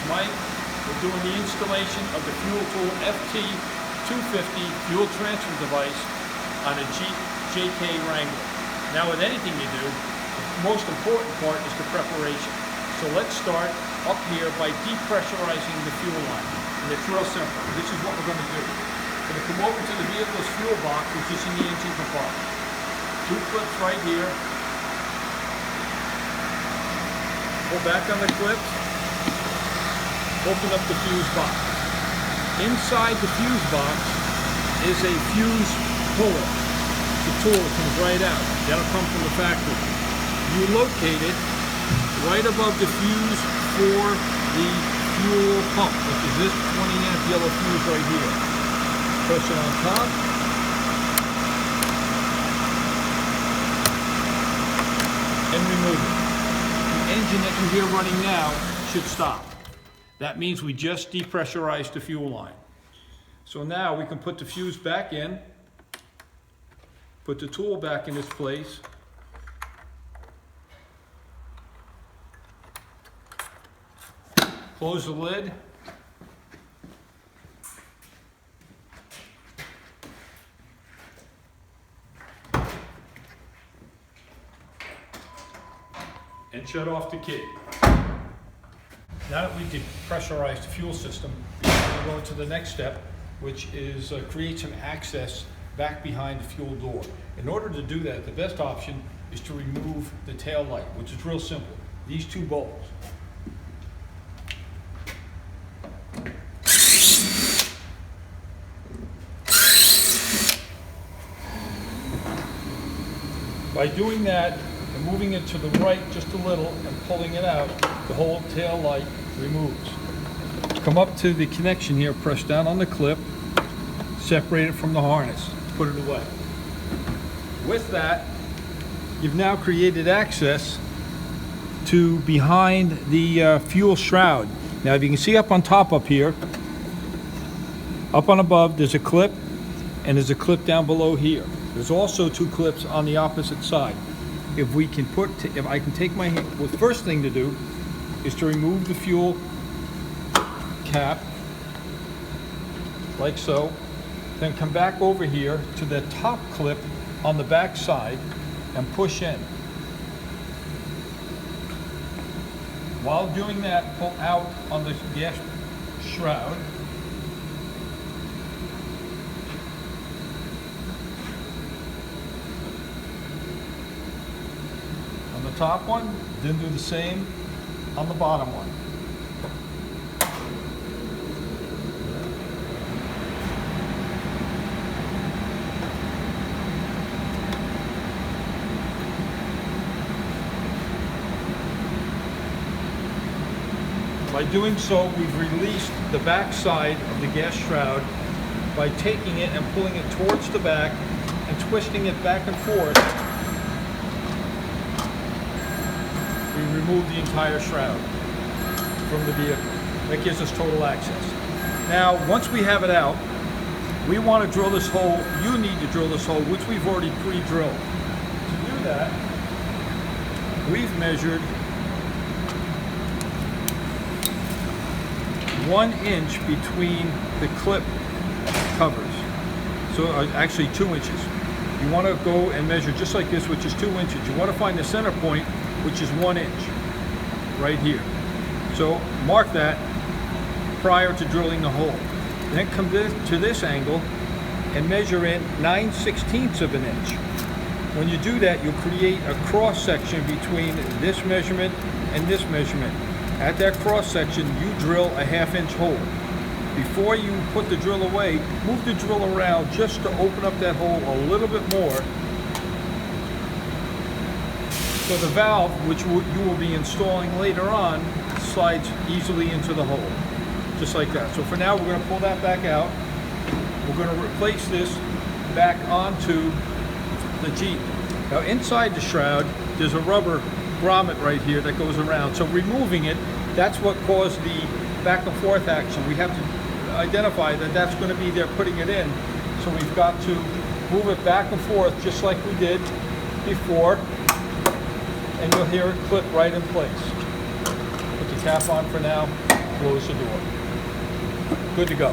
Mike. We're doing the installation of the Fuel Tool FT250 fuel transfer device on a Jeep JK Wrangler. Now with anything you do, the most important part is the preparation. So let's start up here by depressurizing the fuel line. And it's real simple. This is what we're going to do. We're going to come over to the vehicle's fuel box, which is in the engine compartment. 2 clips right here. Pull back on the clips. Open up the fuse box. Inside the fuse box is a fuse puller. The tool comes right out. That'll come from the factory. You locate it right above the fuse for the fuel pump, which is this 20-amp yellow fuse right here. Push it on top. And remove it. The engine that you hear running now should stop. That means we just depressurized the fuel line. So now we can put the fuse back in, put the tool back in its place, close the lid, and shut off the key. Now that we've depressurized the fuel system, we're going to go into the next step, which is create some access back behind the fuel door. In order to do that, the best option is to remove the tail light, which is real simple. These 2 bolts. By doing that and moving it to the right just a little and pulling it out, the whole tail light removes. Come up to the connection here, press down on the clip, separate it from the harness, put it away. With that, you've now created access to behind the fuel shroud. Now if you can see up on top up here, up on above, there's a clip and there's a clip down below here. There's also 2 clips on the opposite side. If I can take my hand, well, the first thing to do is to remove the fuel cap, like so. Then come back over here to the top clip on the back side and push in. While doing that, pull out on the gas shroud. On the top one, then do the same on the bottom one. By doing so, we've released the back side of the gas shroud by taking it and pulling it towards the back and twisting it back and forth. We remove the entire shroud from the vehicle. That gives us total access. Now, once we have it out, we want to drill this hole. You need to drill this hole, which we've already pre-drilled. To do that, we've measured 1 inch between the clip covers. So actually 2 inches. You want to go and measure just like this, which is 2 inches. You want to find the center point, which is 1 inch, right here. So mark that prior to drilling the hole. Then come to this angle and measure in 9/16 of an inch. When you do that, you'll create a cross section between this measurement and this measurement. At that cross section, you drill a 1/2 inch hole. Before you put the drill away, move the drill around just to open up that hole a little bit more, so the valve, which you will be installing later on, slides easily into the hole, just like that. So for now, we're going to pull that back out. We're going to replace this back onto the Jeep. Now inside the shroud, there's a rubber grommet right here that goes around. So removing it, that's what caused the back and forth action. We have to identify that that's going to be there putting it in. So we've got to move it back and forth just like we did before, and you'll hear it clip right in place. Put the cap on for now. close the door. Good to go.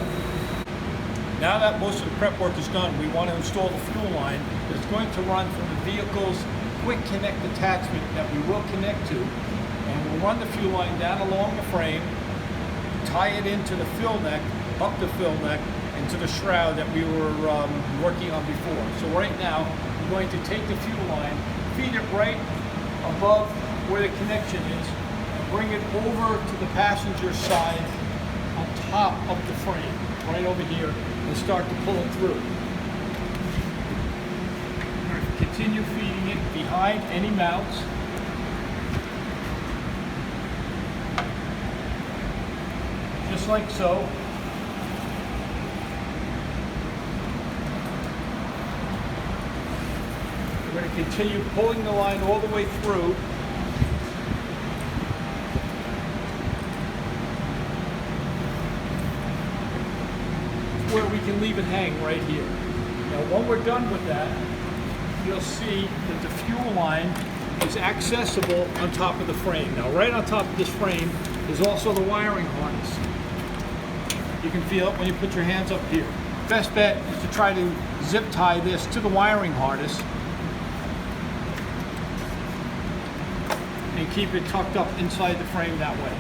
Now that most of the prep work is done, we want to install the fuel line. It's going to run from the vehicle's quick connect attachment that we will connect to, and we'll run the fuel line down along the frame, tie it into the fill neck, up the fill neck, into the shroud that we were working on before. So right now, we're going to take the fuel line, feed it right above where the connection is, and bring it over to the passenger side on top of the frame, right over here, and start to pull it through. We're going to continue feeding it behind any mounts. Just like so. We're going to continue pulling the line all the way through. Where we can leave it hang right here. Now when we're done with that, you'll see that the fuel line is accessible on top of the frame. Now right on top of this frame is also the wiring harness. You can feel it when you put your hands up here. Best bet is to try to zip tie this to the wiring harness and keep it tucked up inside the frame that way.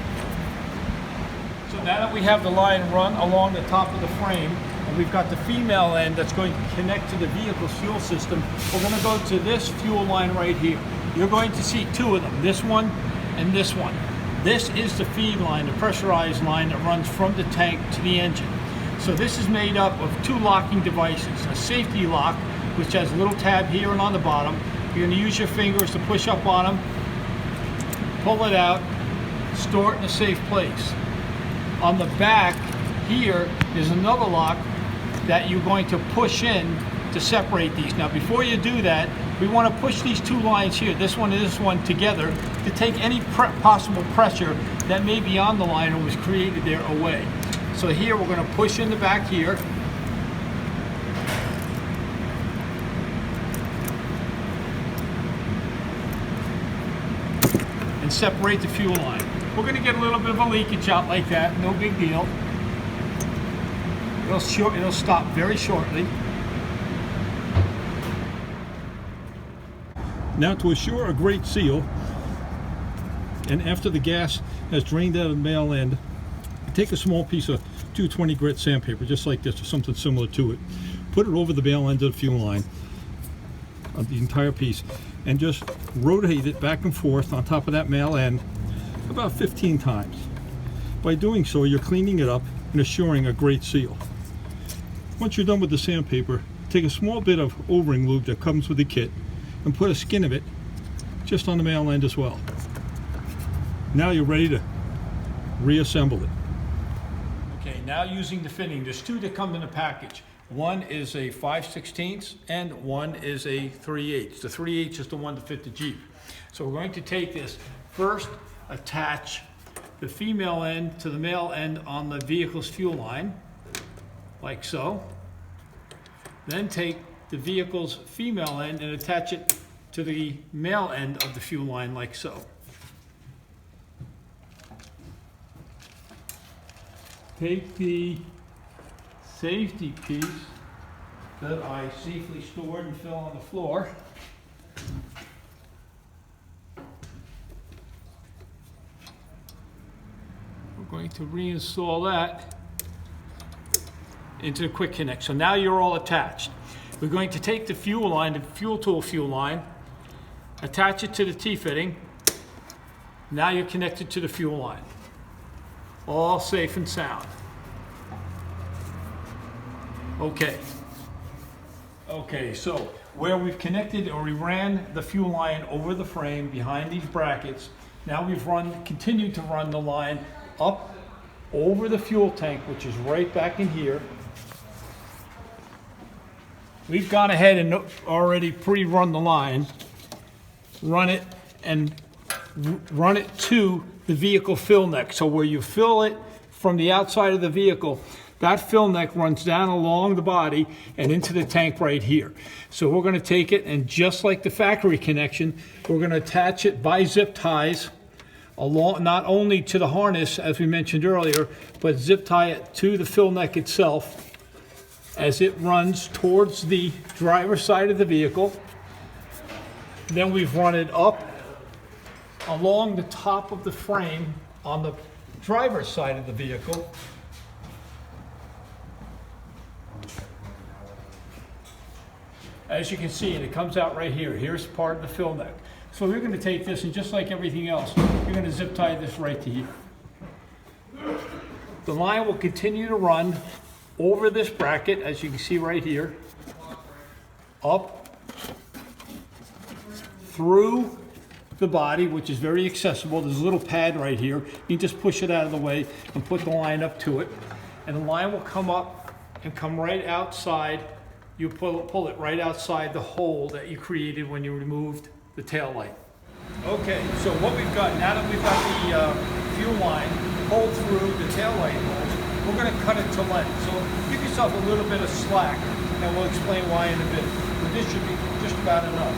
So now that we have the line run along the top of the frame, and we've got the female end that's going to connect to the vehicle's fuel system, we're going to go to this fuel line right here. You're going to see two of them, this one and this one. This is the feed line, the pressurized line that runs from the tank to the engine. So this is made up of two locking devices, a safety lock, which has a little tab here and on the bottom. You're going to use your fingers to push up on them, pull it out, store it in a safe place. On the back here is another lock that you're going to push in to separate these. Now before you do that, we want to push these two lines here, this one and this one together, to take any possible pressure that may be on the line or was created there away. So here we're going to push in the back here. And separate the fuel line. We're going to get a little bit of a leakage out like that, no big deal. It'll stop very shortly. Now to assure a great seal, and after the gas has drained out of the male end, take a small piece of 220 grit sandpaper, just like this, or something similar to it. Put it over the male end of the fuel line, of the entire piece, and just rotate it back and forth on top of that male end about 15 times. By doing so, you're cleaning it up and assuring a great seal. Once you're done with the sandpaper, take a small bit of O-ring lube that comes with the kit and put a skin of it just on the male end as well. Now you're ready to reassemble it. Okay, now using the fitting, there's two that come in a package. One is a 5/16 and one is a 3/8. The 3/8 is the one to fit the Jeep. So we're going to take this, first attach the female end to the male end on the vehicle's fuel line, like so. Then take the vehicle's female end and attach it to the male end of the fuel line, like so. Take the safety piece that I safely stored and fell on the floor. We're going to reinstall that into the quick connect. So now you're all attached. We're going to take the fuel line, the fuel tool fuel line, attach it to the T-fitting. Now you're connected to the fuel line. All safe and sound. Okay. Okay, so where we've connected, or we ran the fuel line over the frame behind these brackets, now we've continued to run the line up over the fuel tank, which is right back in here. We've gone ahead and already pre-run the line, run it to the vehicle fill neck. So where you fill it from the outside of the vehicle, that fill neck runs down along the body and into the tank right here. So we're going to take it, and just like the factory connection, we're going to attach it by zip ties along, not only to the harness, as we mentioned earlier, but zip tie it to the fill neck itself as it runs towards the driver's side of the vehicle. Then we've run it up along the top of the frame on the driver's side of the vehicle. As you can see, and it comes out right here. Here's part of the fill neck. So we're going to take this, and just like everything else, you're going to zip tie this right to here. The line will continue to run over this bracket, as you can see right here, up through the body, which is very accessible. There's a little pad right here. You can just push it out of the way and put the line up to it. And the line will come up and come right outside. You pull it right outside the hole that you created when you removed the tail light. Okay, so what we've got, now that we've got the fuel line pulled through the tail light holes, we're going to cut it to length. So give yourself a little bit of slack, and we'll explain why in a bit. But this should be just about enough.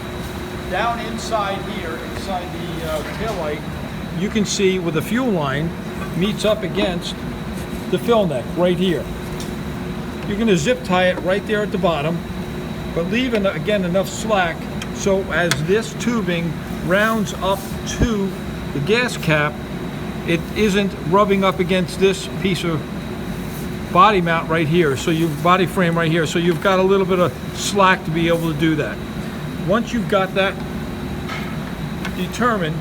Down inside here, inside the tail light, you can see where the fuel line meets up against the fill neck right here. You're going to zip tie it right there at the bottom, but leave, again, enough slack so as this tubing rounds up to the gas cap, it isn't rubbing up against this piece of body mount right here, so body frame right here, so you've got a little bit of slack to be able to do that. Once you've got that determined,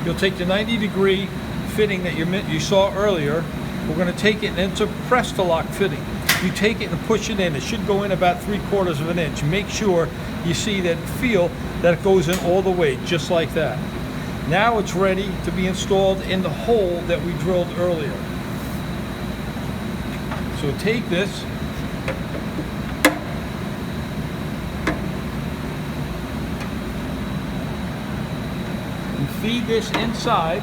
you'll take the 90-degree fitting that you saw earlier. We're going to take it, and it's a press-to-lock fitting. You take it and push it in. It should go in about 3/4 of an inch. Make sure you see that, feel that it goes in all the way, just like that. Now it's ready to be installed in the hole that we drilled earlier. So take this, and feed this inside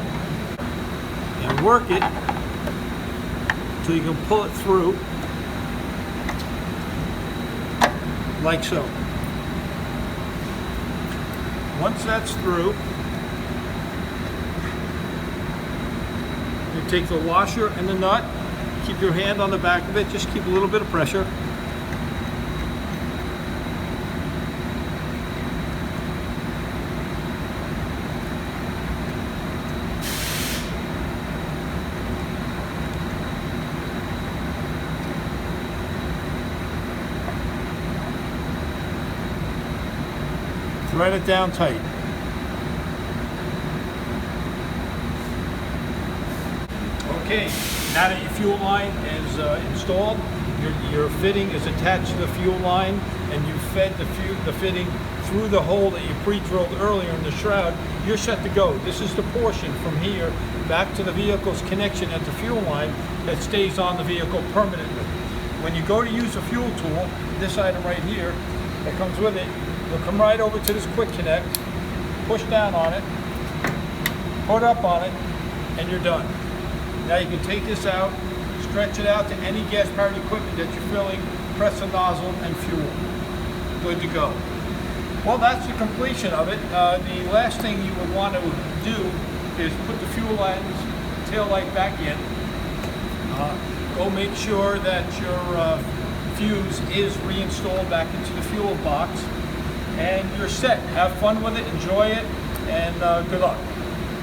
and work it so you can pull it through like so. Once that's through, you take the washer and the nut, keep your hand on the back of it, just keep a little bit of pressure. Thread it down tight. Okay, now that your fuel line is installed, your fitting is attached to the fuel line, and you fed the fitting through the hole that you pre-drilled earlier in the shroud, you're set to go. This is the portion from here back to the vehicle's connection at the fuel line that stays on the vehicle permanently. When you go to use a fuel tool, this item right here that comes with it, you'll come right over to this quick connect, push down on it, put up on it, and you're done. Now you can take this out, stretch it out to any gas-powered equipment that you're filling, press the nozzle, and fuel. Good to go. Well, that's the completion of it. The last thing you would want to do is put the fuel lines, tail light back in. Go make sure that your fuse is reinstalled back into the fuel box, and you're set. Have fun with it, enjoy it, and good luck.